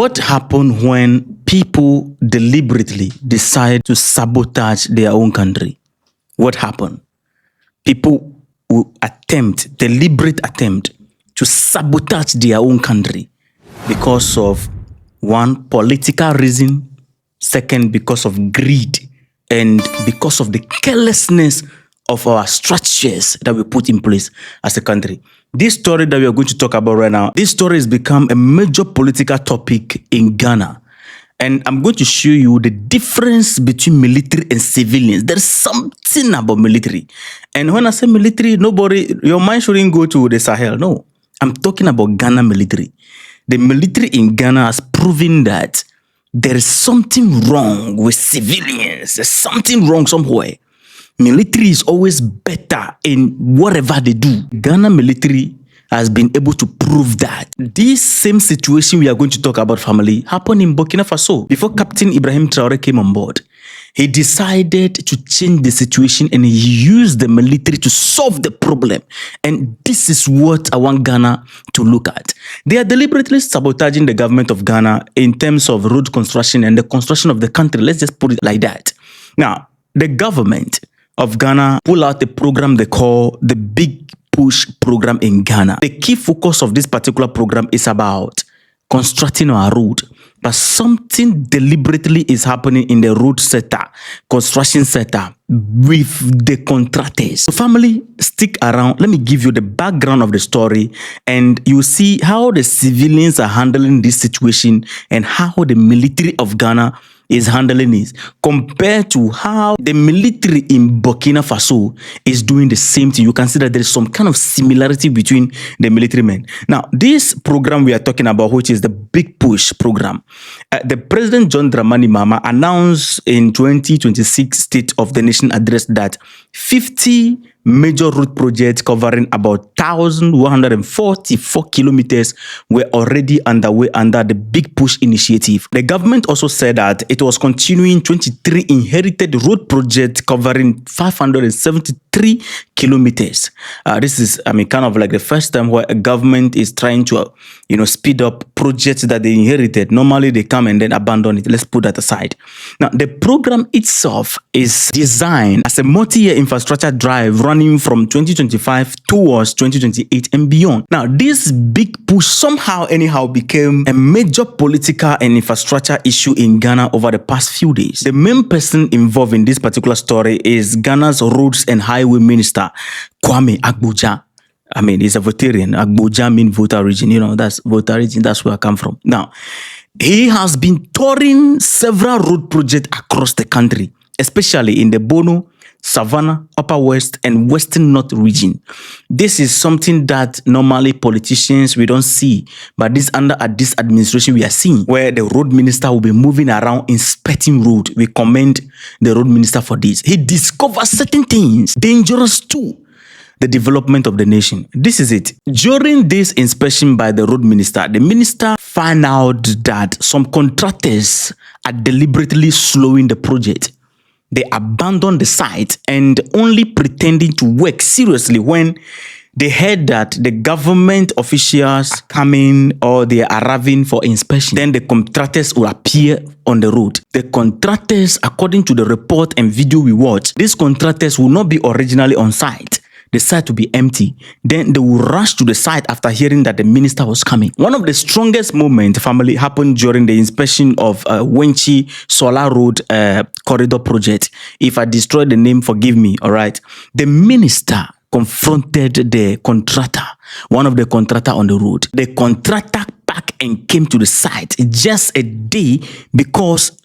What happened when people deliberately decide to sabotage their own country? What happened? People will deliberate attempt to sabotage their own country because of one, political reason, second, because of greed, and because of the carelessness of our structures that we put in place as a country. This story that we are going to talk about right now, this story has become a major political topic in Ghana. And I'm going to show you the difference between military and civilians. There's something about military. And when I say military, your mind shouldn't go to the Sahel. No, I'm talking about Ghana military. The military in Ghana has proven that there is something wrong with civilians. There's something wrong somewhere. Military is always better in whatever they do. Ghana military has been able to prove that. This same situation we are going to talk about, family, happened in Burkina Faso. Before Captain Ibrahim Traoré came on board, he decided to change the situation and he used the military to solve the problem. And this is what I want Ghana to look at. They are deliberately sabotaging the government of Ghana in terms of road construction and the construction of the country. Let's just put it like that. Now, the government of Ghana pull out a program they call the Big Push program in Ghana. The key focus of this particular program is about constructing our road, but something deliberately is happening in the road sector, construction sector, with the contractors. So family, stick around. Let me give you the background of the story and you see how the civilians are handling this situation and how the military of Ghana is handling it compared to how the military in Burkina Faso is doing the same thing. You can see that there is some kind of similarity between the military men. Now, this program we are talking about, which is the Big Push program, the President John Dramani Mahama announced in 2026 State of the Nation address that 50 major road projects covering about 1,144 kilometers were already underway under the Big Push initiative. The government also said that it was continuing 23 inherited road projects covering 573 kilometers. This is, kind of like the first time where a government is trying to, speed up projects that they inherited. Normally they come and then abandon it. Let's put that aside. Now, the program itself is designed as a multi-year infrastructure drive running from 2025 towards 2028 and beyond. Now, this Big Push somehow anyhow became a major political and infrastructure issue in Ghana over the past few days. The main person involved in this particular story is Ghana's Roads and Highway Minister, Kwame Agboja. He's a Votarian. Agboja means voter region. That's voter region. That's where I come from. Now, he has been touring several road projects across the country, especially in the Bono, Savannah, Upper West, and Western North region. This is something that normally politicians, we don't see, but under this administration we are seeing, where the road minister will be moving around inspecting road. We commend the road minister for this. He discovers certain things dangerous too. The development of the nation. This is it. During this inspection by the road minister, the minister found out that some contractors are deliberately slowing the project. They abandon the site and only pretending to work seriously when they heard that the government officials are coming or they are arriving for inspection. Then the contractors will appear on the road. The contractors, according to the report and video we watched, these contractors will not be originally on site. The site will be empty. Then they will rush to the site after hearing that the minister was coming. One of the strongest moments, family, happened during the inspection of Wenchi Solar Road corridor project. If I destroy the name, forgive me, all right? The minister confronted the contractor, one of the contractor on the road. The contractor back and came to the site just a day because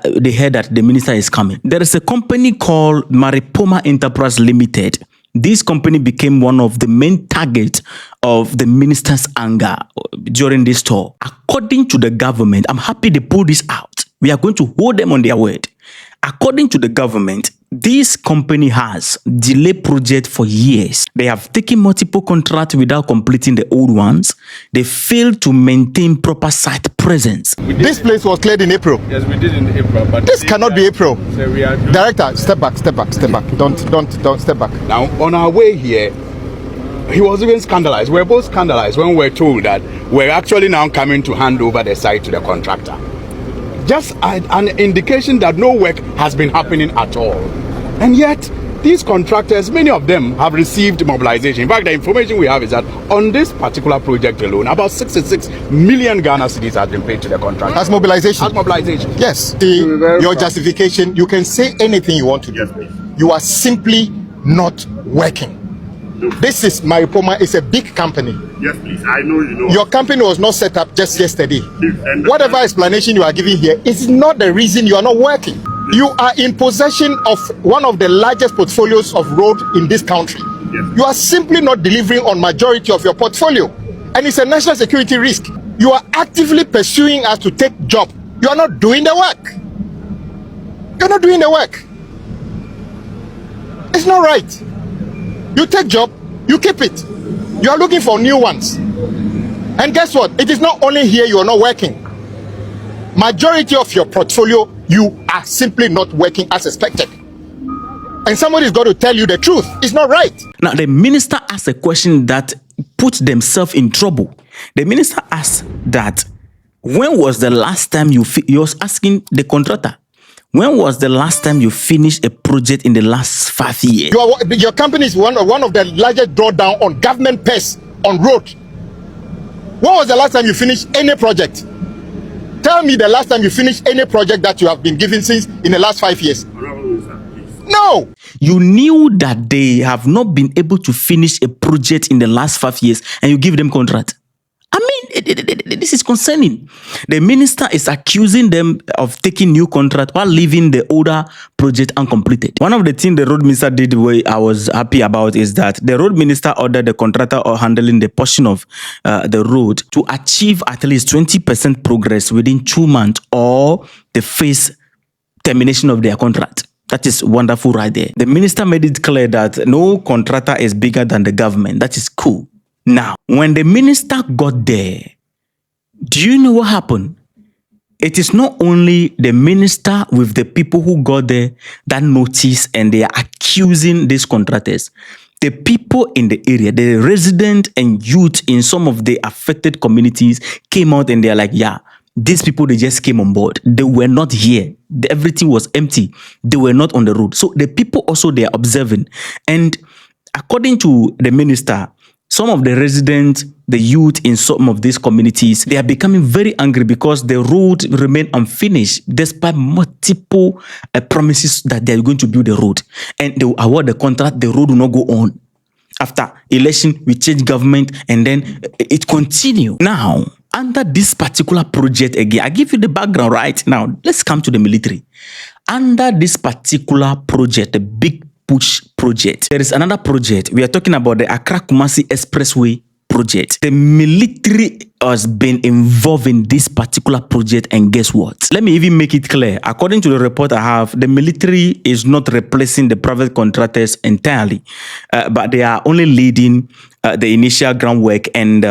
they heard that the minister is coming. There is a company called Maripoma Enterprise Limited. This company became one of the main targets of the minister's anger during this tour. According to the government, I'm happy they pulled this out. We are going to hold them on their word. According to the government, this company has delayed project for years. They have taken multiple contracts without completing the old ones. They failed to maintain proper site presence. This place was cleared in April. Yes, we did in April. But this cannot be April. So we are Director, step back. Don't step back. Now, on our way here, he was even scandalized. We're both scandalized when we're told that we're actually now coming to hand over the site to the contractor. Just an indication that no work has been happening at all. And yet, these contractors, many of them have received mobilization. In fact, the information we have is that on this particular project alone, about 66 million Ghana cedis has been paid to the contractor. As mobilization? As mobilization. Yes. Your justification, you can say anything you want to do. Yes, please. You are simply not working. This is Maripoma. It's a big company. Yes, please. I know you know. Your company was not set up just yesterday. And Whatever explanation you are giving here is not the reason you are not working. You are in possession of one of the largest portfolios of road in this country. Yes. You are simply not delivering on majority of your portfolio. And it's a national security risk. You are actively pursuing us to take job. You are not doing the work. You're not doing the work. It's not right. You take job, you keep it. You are looking for new ones. And guess what? It is not only here you are not working. Majority of your portfolio, you are simply not working as expected. And somebody's got to tell you the truth. It's not right. Now, the minister asked a question that put themselves in trouble. The minister asked that, when was the last time he was asking the contractor, when was the last time you finished a project in the last 5 years? Your company is one of the largest drawdown on government pay on road. When was the last time you finished any project? Tell me the last time you finished any project that you have been given since in the last 5 years. No. You knew that they have not been able to finish a project in the last 5 years and you give them contract. I mean, this is concerning. The minister is accusing them of taking new contract while leaving the older project uncompleted. One of the things the road minister did, where I was happy about, is that the road minister ordered the contractor or handling the portion of the road to achieve at least 20% progress within 2 months or they face termination of their contract. That is wonderful right there. The minister made it clear that no contractor is bigger than the government. That is cool. Now, when the minister got there, do you know what happened? It is not only the minister with the people who got there that noticed and they are accusing these contractors. The people in the area, the residents and youth in some of the affected communities came out and they're like, yeah, these people, they just came on board. They were not here. Everything was empty. They were not on the road. So the people also, they are observing. And according to the minister, some of the residents, the youth in some of these communities, they are becoming very angry because the road remain unfinished despite multiple promises that they are going to build the road. And they will award the contract, the road will not go on. After election, we change government and then it continue. Now, under this particular project again, I give you the background right now. Let's come to the military. Under this particular project, the big push project, there is another project. We are talking about the Accra-Kumasi Expressway project. The military has been involved in this particular project, and guess what? Let me even make it clear. According to the report I have, the military is not replacing the private contractors entirely, but they are only leading the initial groundwork and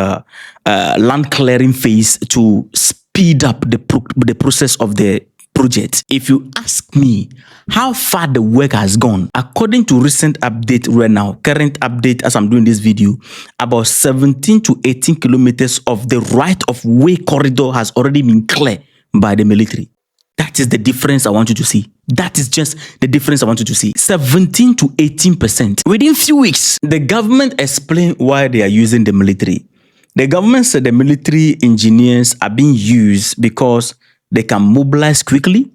land clearing phase to speed up the process of the project. If you ask me how far the work has gone, according to recent update right now, current update as I'm doing this video, about 17 to 18 kilometers of the right of way corridor has already been cleared by the military. That is the difference I want you to see. That is just the difference I want you to see. 17 to 18%. Within few weeks, the government explained why they are using the military. The government said the military engineers are being used because they can mobilize quickly.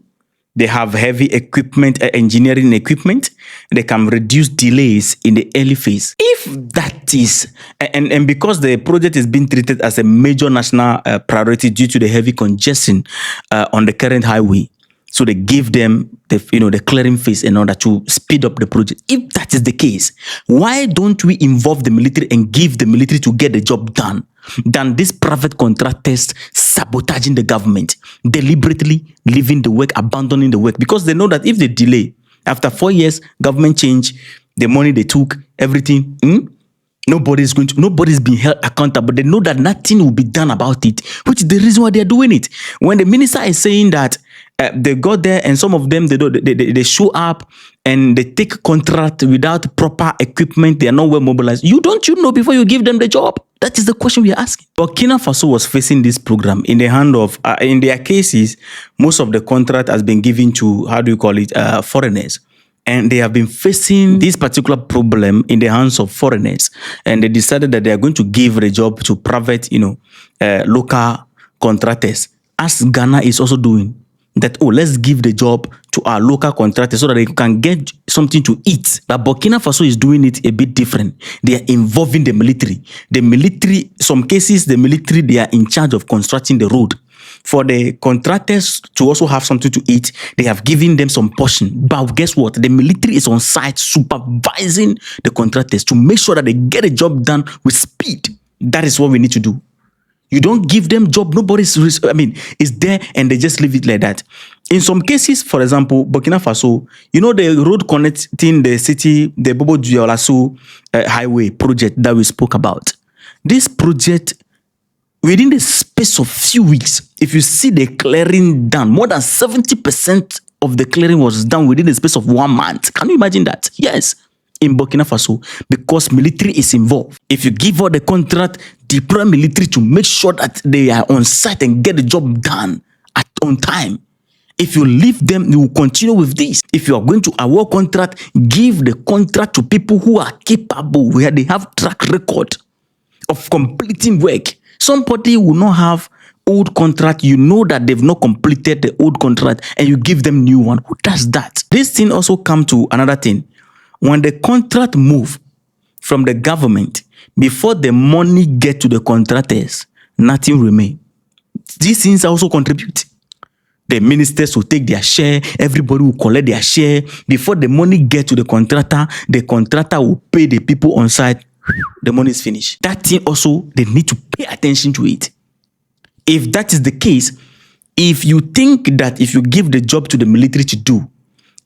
They have heavy equipment, engineering equipment. They can reduce delays in the early phase. If that is, and because the project is being treated as a major national priority due to the heavy congestion on the current highway, so they give them the clearing phase in order to speed up the project. If that is the case, why don't we involve the military and give the military to get the job done than these private contractors sabotaging the government, deliberately leaving the work, abandoning the work? Because they know that if they delay, after 4 years, government change, the money they took, everything, nobody's being held accountable. They know that nothing will be done about it, which is the reason why they are doing it. When the minister is saying that They go there, and some of them they show up and they take contract without proper equipment. They are not well mobilized. You know before you give them the job? That is the question we are asking. Burkina Faso was facing this program in the hand of, in their cases, most of the contract has been given to, foreigners. And they have been facing this particular problem in the hands of foreigners. And they decided that they are going to give the job to private, local contractors, as Ghana is also doing. That, let's give the job to our local contractors so that they can get something to eat. But Burkina Faso is doing it a bit different. They are involving the military. The military, some cases, the military, they are in charge of constructing the road. For the contractors to also have something to eat, they have given them some portion. But guess what? The military is on site supervising the contractors to make sure that they get a job done with speed. That is what we need to do. You don't give them job, is there and they just leave it like that. In some cases, for example, Burkina Faso, the road connecting the city, the Bobo Dioulasso highway project that we spoke about. This project, within the space of few weeks, if you see the clearing done, more than 70% of the clearing was done within the space of 1 month. Can you imagine that? Yes. In Burkina Faso, because military is involved. If you give out the contract, deploy military to make sure that they are on site and get the job done on time. If you leave them, you will continue with this. If you are going to award contract, give the contract to people who are capable, where they have track record of completing work. Somebody will not have old contract, that they've not completed the old contract, and you give them new one. Who does that? This thing also come to another thing. When the contract move from the government, before the money get to the contractors, nothing remain. These things also contribute. The ministers will take their share, everybody will collect their share. Before the money get to the contractor will pay the people on site. The money is finished. That thing also, they need to pay attention to it. If that is the case, if you think that if you give the job to the military to do,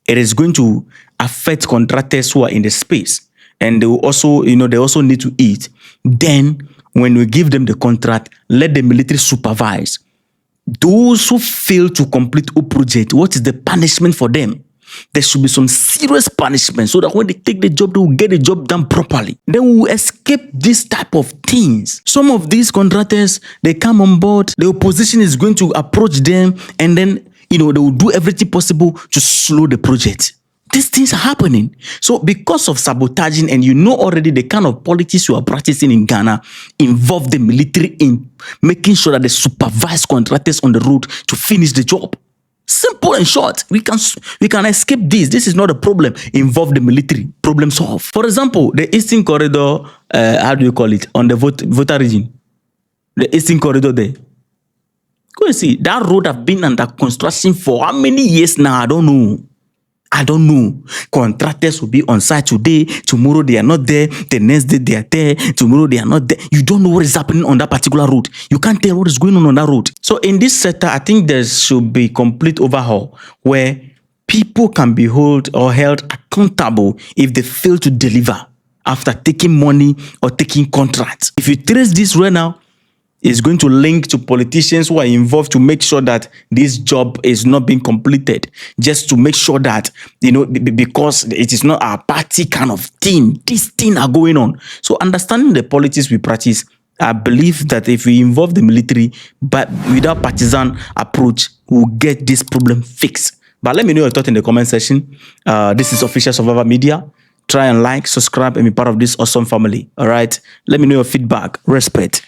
it is going to affect contractors who are in the space, and they will also, they also need to eat. Then, when we give them the contract, let the military supervise. Those who fail to complete a project, what is the punishment for them? There should be some serious punishment so that when they take the job, they will get the job done properly. Then we will escape this type of things. Some of these contractors, they come on board, the opposition is going to approach them, and then they will do everything possible to slow the project. These things are happening. So because of sabotaging, and already the kind of politics you are practicing in Ghana involve the military in making sure that they supervise contractors on the road to finish the job. Simple and short. We can escape this. This is not a problem. Involve the military. Problem solved. For example, the Eastern Corridor, on the voter region. The Eastern Corridor there. Go and see. That road have been under construction for how many years now? I don't know. Contractors will be on site today. Tomorrow they are not there. The next day they are there. Tomorrow they are not there. You don't know what is happening on that particular road. You can't tell what is going on that road. So in this sector, I think there should be complete overhaul where people can be held accountable if they fail to deliver after taking money or taking contracts. If you trace this right now, is going to link to politicians who are involved to make sure that this job is not being completed, just to make sure that, because it is not our party kind of thing, this thing are going on. So understanding the politics we practice, I believe that if we involve the military, but without partisan approach, we'll get this problem fixed. But let me know your thoughts in the comment section. This is Official Survivor Media. Try and like, subscribe, and be part of this awesome family. All right. Let me know your feedback. Respect.